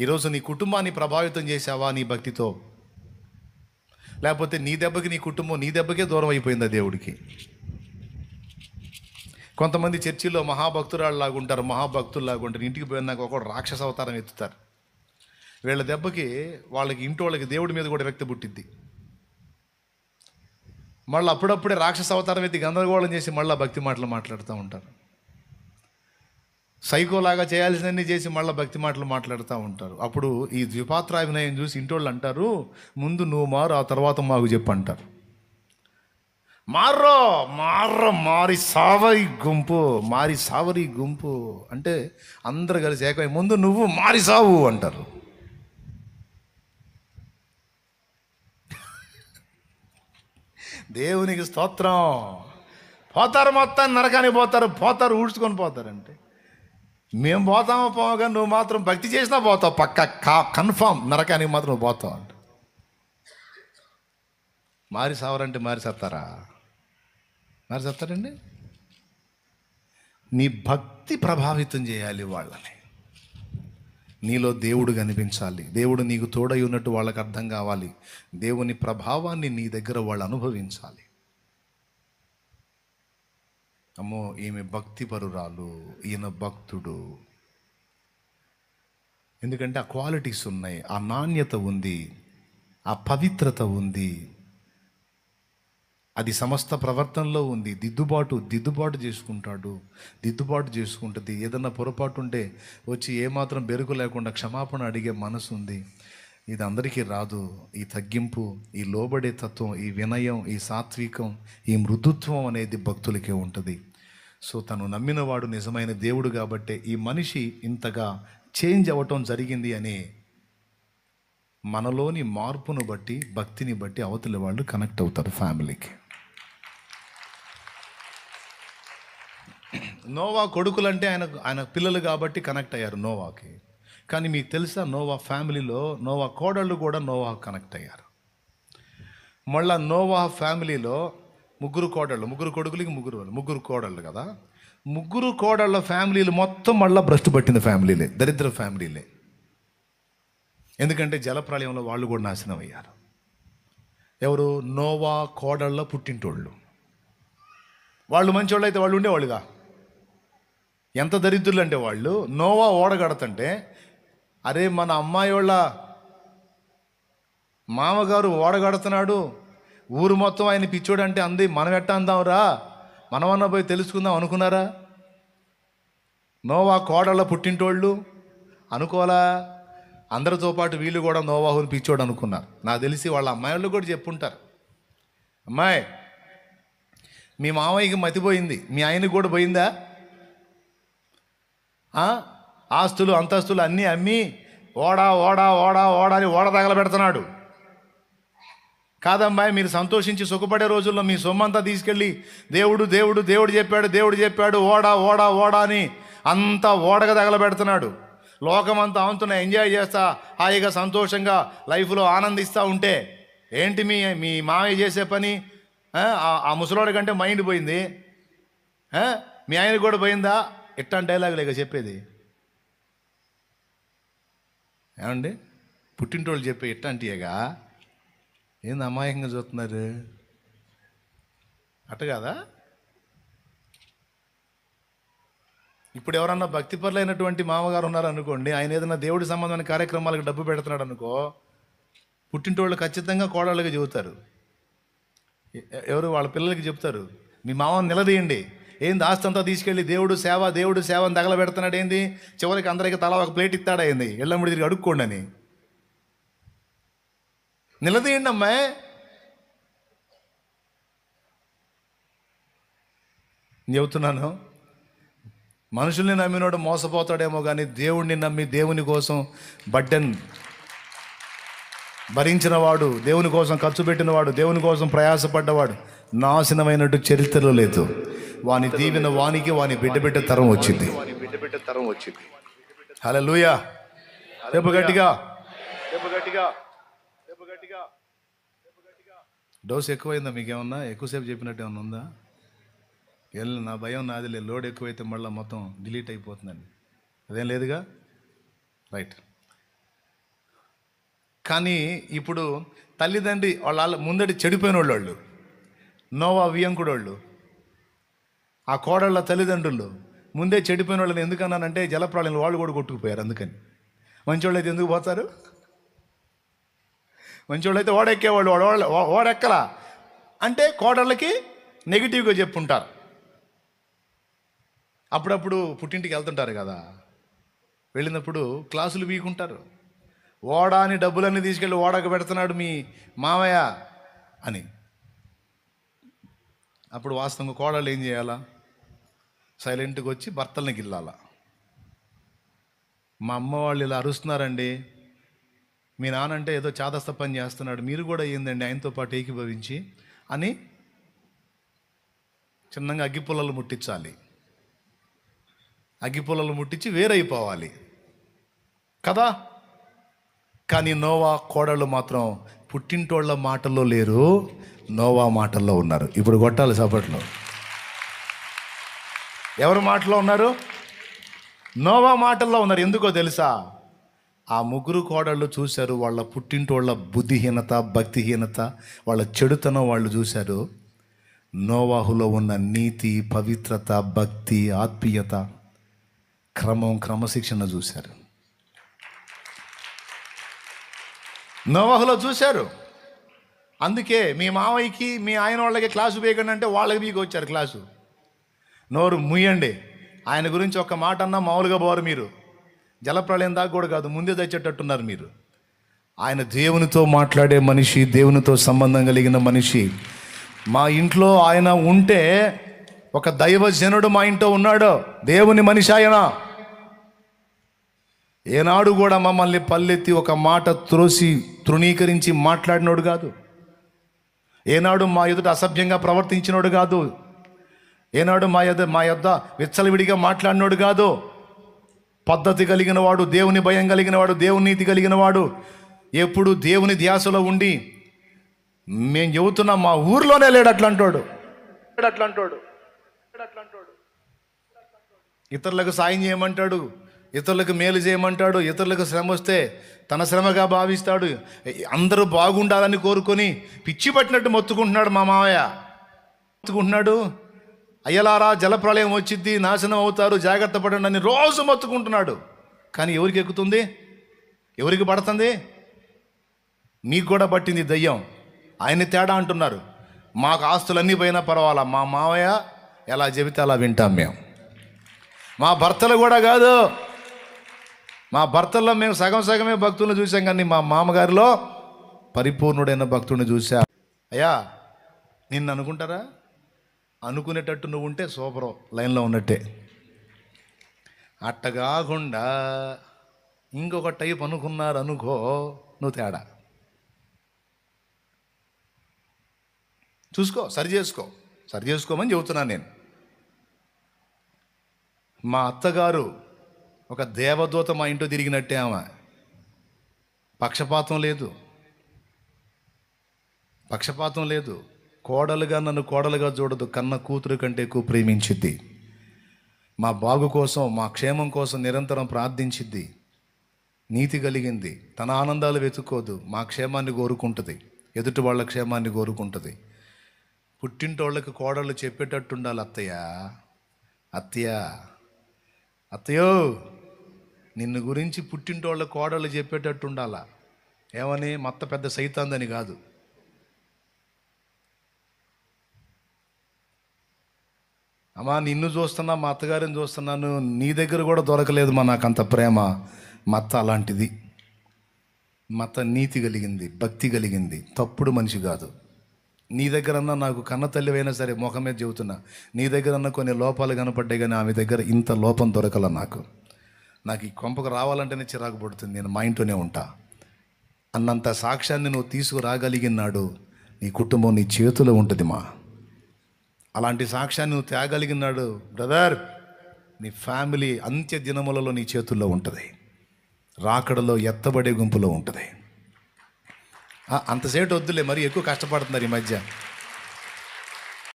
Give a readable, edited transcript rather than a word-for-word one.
ఈరోజు నీ కుటుంబాన్ని ప్రభావితం చేసావా నీ భక్తితో? లేకపోతే నీ దెబ్బకి నీ కుటుంబం నీ దెబ్బకే దూరం అయిపోయిందా దేవుడికి? కొంతమంది చర్చిలో మహాభక్తురాళ్ళలాగా ఉంటారు, మహాభక్తుల్లాగా ఉంటారు. ఇంటికి పోయినాక ఒకడు రాక్షస అవతారం ఎత్తుతారు. వీళ్ళ దెబ్బకి వాళ్ళకి ఇంటోళ్ళకి దేవుడి మీద కూడా వ్యక్తి పుట్టిద్ది. మళ్ళీ అప్పుడప్పుడే రాక్షస అవతారం ఎత్తి గందరగోళం చేసి మళ్ళీ భక్తి మాటలు మాట్లాడుతూ ఉంటారు. సైకోలాగా చేయాల్సినవన్నీ చేసి మళ్ళీ భక్తి మాటలు మాట్లాడుతూ ఉంటారు. అప్పుడు ఈ ద్విపాత్రాభినయం చూసి ఇంటోళ్ళు అంటారు, ముందు నువ్వు మారు, ఆ తర్వాత మాకు చెప్పు అంటారు. మార్రో మార్రో మారి సావరి గుంపు అంటే అందరు కలిసి ఏకమై ముందు నువ్వు మారి సావు అంటారు. దేవునికి స్తోత్రం. పోతారు, మొత్తాన్ని నరకానికి పోతారు ఊడ్చుకొని పోతారంటే మేము పోతామో పోగా, నువ్వు మాత్రం భక్తి చేసినా పోతావు, పక్క కన్ఫామ్ నరకానికి మాత్రం నువ్వు పోతావు అంట. మారి సావరంటే మారి సత్తారండి. నీ భక్తి ప్రభావితం చేయాలి వాళ్ళని. నీలో దేవుడు కనిపించాలి, దేవుడు నీకు తోడై ఉన్నట్టు వాళ్ళకి అర్థం కావాలి, దేవుని ప్రభావాన్ని నీ దగ్గర వాళ్ళు అనుభవించాలి. అమ్మో ఈమె భక్తి పరురాలు, ఈయన భక్తుడు. ఎందుకంటే ఆ క్వాలిటీస్ ఉన్నాయి, ఆ నాణ్యత ఉంది, ఆ పవిత్రత ఉంది, అది సమస్త ప్రవర్తనలో ఉంది. దిద్దుబాటు చేసుకుంటుంది. ఏదన్నా పొరపాటు ఉంటే వచ్చి ఏమాత్రం బెరుకు లేకుండా క్షమాపణ అడిగే మనసు ఉంది. ఇది అందరికీ రాదు. ఈ తగ్గింపు, ఈ లోబడే తత్వం, ఈ వినయం, ఈ సాత్వికం, ఈ మృదుత్వం అనేది భక్తులకే ఉంటుంది. సో తను నమ్మినవాడు నిజమైన దేవుడు కాబట్టే ఈ మనిషి ఇంతగా చేంజ్ అవ్వటం జరిగింది అని మనలోని మార్పును బట్టి, భక్తిని బట్టి అవతలి వాళ్ళు కనెక్ట్ అవుతారు ఫ్యామిలీకి. నోవా కొడుకులంటే ఆయన పిల్లలు కాబట్టి కనెక్ట్ అయ్యారు నోవాకి. కానీ మీకు తెలుసా, నోవా ఫ్యామిలీలో నోవా కోడళ్ళు కూడా నోవా కనెక్ట్ అయ్యారు. మళ్ళా నోవా ఫ్యామిలీలో ముగ్గురు కొడుకులకి ముగ్గురు కోడళ్ళు కదా. ముగ్గురు కోడళ్ళ ఫ్యామిలీలు మొత్తం మళ్ళీ భ్రష్టు పట్టిన ఫ్యామిలీలే, దరిద్ర ఫ్యామిలీలే. ఎందుకంటే జలప్రళయంలో వాళ్ళు కూడా నాశనం అయ్యారు. ఎవరు? నోవా కోడళ్ళ పుట్టింటోళ్ళు. వాళ్ళు మంచోళ్ళు అయితే వాళ్ళు ఉండేవాళ్ళుగా. ఎంత దరిద్రులు అంటే వాళ్ళు, నోవా ఓడగడతంటే, అరే మన అమ్మాయి వాళ్ళ మామగారు ఓడగడుతున్నాడు, ఊరు మొత్తం ఆయన పిచ్చోడు అంటే అంది, మనం ఎట్టా అందాంరా, మనమన్నా పోయి తెలుసుకుందాం అనుకున్నారా? నోవా కోడళ్ళ పుట్టింటోళ్ళు అనుకోలా. అందరితో పాటు వీళ్ళు కూడా నోవాహుని పిచ్చోడు అనుకున్నారు. నాకు తెలిసి వాళ్ళ అమ్మాయి వాళ్ళు కూడా చెప్పుంటారు, అమ్మాయి మీ మామయ్యకి మతిపోయింది, మీ ఆయనకి కూడా పోయిందా? ఆస్తులు అంతస్తులు అన్నీ అమ్మి ఓడా అని ఓడ తగలబెడుతున్నాడు. కాదమ్మాయి, మీరు సంతోషించి సుఖపడే రోజుల్లో మీ సొమ్మంతా తీసుకెళ్ళి దేవుడు చెప్పాడు ఓడా అని అంతా ఓడగా తగలబెడుతున్నాడు. లోకమంతా అవుతున్నా ఎంజాయ్ చేస్తా హాయిగా సంతోషంగా లైఫ్లో ఆనందిస్తూ ఉంటే ఏంటి మీ మామయ్య చేసే పని? ఆ ముసలోడి కంటే మైండ్ పోయింది, మీ ఆయన కూడా పోయిందా? ఇట్లాంటి డైలాగ్ లేక చెప్పేది. ఏమండి, పుట్టింటోళ్ళు చెప్పే ఇట్లాంటియేగా. ఏంది అమాయకంగా చూస్తున్నారు? అట్ట కాదా? ఇప్పుడు ఎవరన్నా భక్తిపరులైనటువంటి మామగారు ఉన్నారనుకోండి, ఆయన ఏదైనా దేవుడి సంబంధమైన కార్యక్రమాలకు డబ్బు పెడుతున్నాడు అనుకో, పుట్టింటోళ్ళు ఖచ్చితంగా కోడళ్ళకి చెబుతారు. ఎవరు? వాళ్ళ పిల్లలకి చెప్తారు, మీ మామని నిలదీయండి. ఏంది ఆస్తి అంతా తీసుకెళ్ళి దేవుడు సేవ అని తగలబెడుతున్నాడు ఏంది? చివరికి అందరికి తలా ఒక ప్లేట్ ఇస్తాడా ఏంది? ఎల్లమ్ముడి తిరిగి అడుక్కోండి అని నిలదీయండి అమ్మాయి. చెబుతున్నాను, మనుషుల్ని నమ్మినోడు మోసపోతాడేమో కానీ దేవుణ్ణి నమ్మి దేవుని కోసం బడ్డెన్ భరించినవాడు, దేవుని కోసం ఖర్చు పెట్టినవాడు, దేవుని కోసం ప్రయాసపడ్డవాడు నాశనమైనట్టు చరిత్రలో లేదు. వాని దీవెన వానికి, వాని బిడ్డ తరం వచ్చింది. హల్లెలూయా. రేపు గట్టిగా డోస్ ఎక్కువైందా? మీకేమన్నా ఎక్కువసేపు చెప్పినట్టు ఏమన్నా ఉందా? నా భయం నాది లేదు, లోడ్ ఎక్కువైతే మళ్ళీ మొత్తం డిలీట్ అయిపోతుందండి. అదేం లేదుగా. రైట్. కానీ ఇప్పుడు తల్లిదండ్రి వాళ్ళ ముందటి చెడిపోయిన వాళ్ళు నోవా వియంకుడోళ్ళు, ఆ కోడళ్ళ తల్లిదండ్రులు ముందే చెడిపోయిన వాళ్ళని ఎందుకన్నానంటే జలప్రాణులు వాళ్ళు కూడా కొట్టుకుపోయారు. అందుకని మంచోళ్ళు అయితే ఎందుకు పోతారు? మంచోళ్ళు అయితే ఓడెక్కేవాళ్ళు, ఓడెక్కలా అంటే కోడళ్ళకి నెగిటివ్గా చెప్పుంటారు. అప్పుడప్పుడు పుట్టింటికి వెళ్తుంటారు కదా, వెళ్ళినప్పుడు క్లాసులు వీకుంటారు. ఓడ అని డబ్బులన్నీ తీసుకెళ్ళి ఓడకు పెడుతున్నాడు మీ మామయ్య అని. అప్పుడు వాస్తవంగా కోడళ్ళు ఏం చేయాలా? సైలెంట్గా వచ్చి భర్తల్ని గిల్లాలా. మా అమ్మ వాళ్ళు ఇలా అరుస్తున్నారండి, మీ నానంటే ఏదో చాదస్త పని చేస్తున్నాడు, మీరు కూడా ఏందండి ఆయనతో పాటు ఏకీభవించి అని చిన్నగా అగ్గిపుల్లలు ముట్టించాలి. అగ్గిపుల్లలు ముట్టించి వేరైపోవాలి కదా. కానీ నోవా కోడళ్ళు మాత్రం పుట్టింటోళ్ళ మాటల్లో లేరు, నోవా మాటల్లో ఉన్నారు. ఇప్పుడు కొట్టాలి చప్పట్లు. ఎవరి మాటలో ఉన్నారు? నోవా మాటల్లో ఉన్నారు. ఎందుకో తెలుసా? ఆ ముగ్గురు కోడళ్ళు చూశారు వాళ్ళ పుట్టింటోళ్ళ బుద్ధిహీనత, భక్తిహీనత, వాళ్ళ చెడుతనం వాళ్ళు చూశారు. నోవాహులో ఉన్న నీతి, పవిత్రత, భక్తి, ఆత్మీయత, క్రమశిక్షణ చూశారు. నోవాహులో చూశారు. అందుకే మీ మావయ్యకి మీ ఆయన వాళ్ళకి క్లాసు వేయకండి అంటే వాళ్ళకి మీకు వచ్చారు క్లాసు. నోరు ముయ్యండి. ఆయన గురించి ఒక్క మాట అన్నా మామూలుగా పోరు మీరు. జలప్రళయం దాకా కూడా కాదు, ముందే తెచ్చేటట్టున్నారు మీరు. ఆయన దేవునితో మాట్లాడే మనిషి, దేవునితో సంబంధం కలిగిన మనిషి. మా ఇంట్లో ఆయన ఉంటే ఒక దైవజనుడు మా ఇంట్లో ఉన్నాడు, దేవుని మనిషి ఆయన. ఏనాడు కూడా మమ్మల్ని పల్లెత్తి ఒక మాట తృణీకరించి మాట్లాడినోడు కాదు. ఏనాడు మా ఎదుట అసభ్యంగా ప్రవర్తించినోడు కాదు. ఏనాడు మా యొద్ద విచ్చలవిడిగా మాట్లాడినోడు కాదు. పద్ధతి కలిగిన వాడు, దేవుని భయం కలిగిన వాడు, దేవుని నీతి కలిగిన వాడు, ఎప్పుడు దేవుని ధ్యాసలో ఉండి, మేము చెబుతున్నాం మా ఊర్లోనే లేడు అట్లాంటోడు. ఇతరులకు సాయం చేయమంటాడు, ఇతరులకు మేలు చేయమంటాడు, ఇతరులకు శ్రమ వస్తే తన శ్రమగా భావిస్తాడు. అందరూ బాగుండాలని కోరుకొని పిచ్చి పట్టినట్టు మొత్తుకుంటున్నాడు మా మావయ్య. మొత్తుకుంటున్నాడు, అయ్యలారా జలప్రళయం వచ్చిద్ది, నాశనం అవుతారు, జాగ్రత్త పడండి అని రోజు మొత్తుకుంటున్నాడు. కానీ ఎవరికి ఎక్కుతుంది? ఎవరికి పడుతుంది? మీకు కూడా పట్టింది దయ్యం. ఆయన తేడా అంటున్నారు. మాకు ఆస్తులన్నీ పోయినా పర్వాలా, మా మావయ్య ఎలా చెబితే అలా వింటాం మేము. మా భర్తలు కూడా కాదు, మా భర్తల్లో మేము సగమే భక్తులను చూసాం, కానీ మా మామగారిలో పరిపూర్ణుడైన భక్తుడిని చూసా. అయ్యా నిన్ను అనుకుంటారా? అనుకునేటట్టు నువ్వు ఉంటే సూపరు, లైన్లో ఉన్నట్టే. అట్ట కాకుండా ఇంకొక టైప్ అనుకున్నారు అనుకో, నువ్వు తేడా. చూసుకో, సరి చేసుకోమని చెబుతున్నాను నేను. మా అత్తగారు ఒక దేవదూత మా ఇంట్లో తిరిగినట్టే. ఆమె పక్షపాతం లేదు. కోడలుగా నన్ను కోడలుగా చూడదు, కన్న కూతురు కంటే ఎక్కువ ప్రేమించిద్ది. మా బాగు కోసం, మా క్షేమం కోసం నిరంతరం ప్రార్థించిద్ది. నీతి కలిగింది, తన ఆనందాలు వెతుక్కోదు, మా క్షేమాన్ని కోరుకుంటుంది, ఎదుటి వాళ్ళ క్షేమాన్ని కోరుకుంటుంది. పుట్టింటోళ్ళకి కోడళ్ళు చెప్పేటట్టు ఉండాలి. అత్తయ్యో నిన్ను గురించి పుట్టింటోళ్ళ కోడళ్ళు చెప్పేటట్టు ఉండాలా. ఏమని? మత్త పెద్ద సైతాందని కాదు. అమ్మా నిన్ను చూస్తున్నా, మా అత్తగారిని చూస్తున్నాను, నీ దగ్గర కూడా దొరకలేదు మా నాకంత ప్రేమ. మత్త అలాంటిది. మత్త నీతి కలిగింది, భక్తి కలిగింది, తప్పుడు మనిషి కాదు. నీ దగ్గరన్నా, నాకు కన్న తల్లివైనా సరే ముఖం మీద చెబుతున్నా, నీ దగ్గరన్నా కొన్ని లోపాలు కనపడ్డాయి, కానీ ఆమె దగ్గర ఇంత లోపం దొరకల. నాకు ఈ కొంపకు రావాలంటేనే చిరాకు పడుతుంది, నేను మా ఇంట్లోనే ఉంటా అన్నంత సాక్ష్యాన్ని నువ్వు తీసుకురాగలిగినాడు. నీ కుటుంబం నీ చేతిలో ఉంటుంది. అలాంటి సాక్ష్యాన్ని నువ్వు తేగలిగినాడు బ్రదర్. నీ ఫ్యామిలీ అంత్య దినములలో నీ చేతుల్లో ఉంటుంది, రాకడలో ఎత్తబడే గుంపులో ఉంటుంది. అంతసేపు వద్దులే, మరి ఎక్కువ కష్టపడుతున్నారు ఈ మధ్య.